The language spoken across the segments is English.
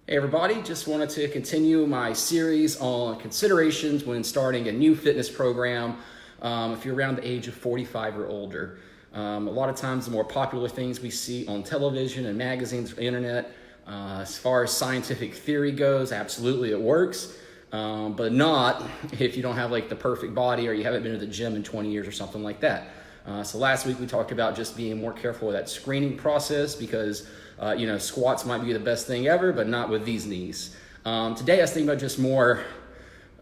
Hey everybody, just wanted to continue my series on considerations when starting a new fitness program if you're around the age of 45 or older. A lot of times the more popular things we see on television and magazines or internet, as far as scientific theory goes, absolutely it works, but not if you don't have like the perfect body or you haven't been to the gym in 20 years or something like that. So last week we talked about just being more careful with that screening process because squats might be the best thing ever, but not with these knees. Today I was thinking about just more,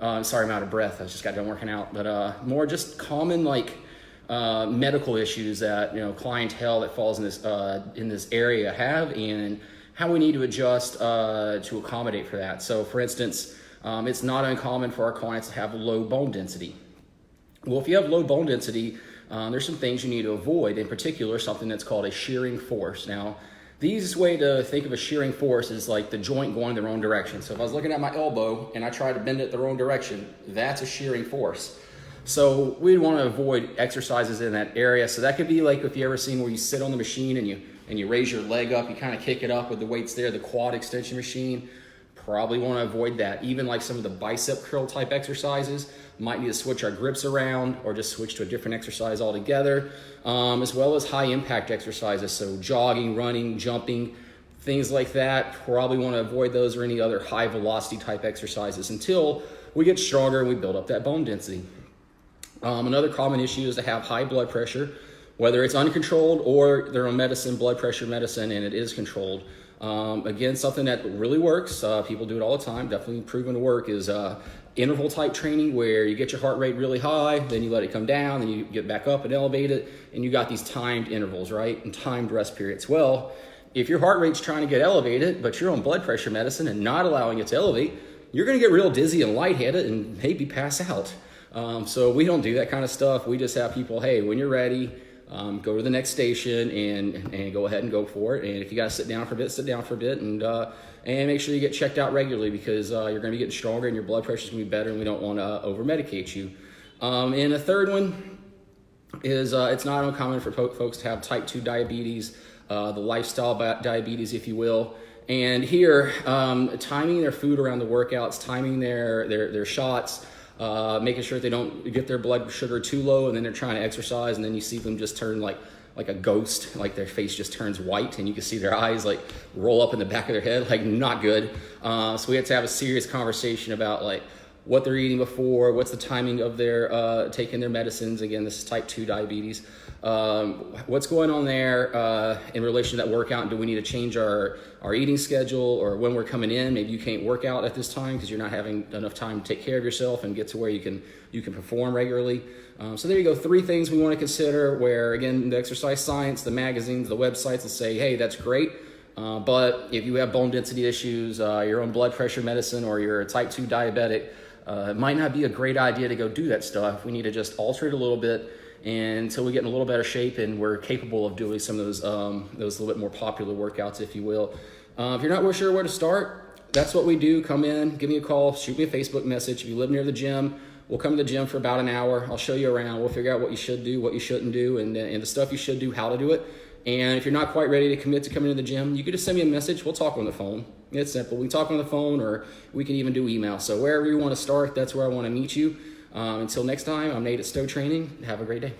sorry I'm out of breath, I just got done working out, but more just common medical issues that clientele that falls in this area have and how we need to adjust to accommodate for that. So for instance, it's not uncommon for our clients to have low bone density. Well, if you have low bone density, there's some things you need to avoid, in particular something that's called a shearing force. Now, the easiest way to think of a shearing force is like the joint going the wrong direction. So if I was looking at my elbow and I tried to bend it the wrong direction, that's a shearing force. So we'd want to avoid exercises in that area. So that could be like if you ever seen where you sit on the machine and you raise your leg up, you kind of kick it up with the weights there, the quad extension machine. Probably want to avoid that. Even like some of the bicep curl type exercises, might need to switch our grips around or just switch to a different exercise altogether, as well as high impact exercises. So jogging, running, jumping, things like that. Probably want to avoid those or any other high velocity type exercises until we get stronger and we build up that bone density. Another common issue is to have high blood pressure, whether it's uncontrolled or they're on medicine, blood pressure medicine, and it is controlled. Again, something that really works, people do it all the time, definitely proven to work, is interval type training where you get your heart rate really high, then you let it come down, then you get back up and elevate it, and you got these timed intervals, right, and timed rest periods. Well, if your heart rate's trying to get elevated, but you're on blood pressure medicine and not allowing it to elevate, you're going to get real dizzy and lightheaded and maybe pass out. So we don't do that kind of stuff. We just have people, hey, when you're ready, go to the next station and go ahead and go for it. And if you got to sit down for a bit, sit down for a bit, and make sure you get checked out regularly because you're going to be getting stronger and your blood pressure is going to be better, and we don't want to over-medicate you. And a third one is it's not uncommon for folks to have type 2 diabetes, the lifestyle diabetes, if you will. And here, timing their food around the workouts, timing their shots, making sure they don't get their blood sugar too low and then they're trying to exercise and then you see them just turn like a ghost, like their face just turns white and you can see their eyes like roll up in the back of their head, like not good. So we have to have a serious conversation about like what they're eating before, what's the timing of their taking their medicines. Again, this is type 2 diabetes. What's going on there in relation to that workout? Do we need to change our eating schedule, or when we're coming in, maybe you can't work out at this time because you're not having enough time to take care of yourself and get to where you can perform regularly. So there you go, 3 things we want to consider where, again, the exercise science, the magazines, the websites will say, hey, that's great. But if you have bone density issues, you're on blood pressure medicine, or you're a type 2 diabetic, it might not be a great idea to go do that stuff. We need to just alter it a little bit until we get in a little better shape and we're capable of doing some of those little bit more popular workouts, if you will. If you're not really sure where to start, that's what we do. Come in, give me a call, shoot me a Facebook message. If you live near the gym, we'll come to the gym for about an hour. I'll show you around. We'll figure out what you should do, what you shouldn't do, and the stuff you should do, how to do it. And if you're not quite ready to commit to coming to the gym, you can just send me a message. We'll talk on the phone. It's simple. We talk on the phone, or we can even do email. So wherever you want to start, that's where I want to meet you. Until next time, I'm Nate at Stowe Training. Have a great day.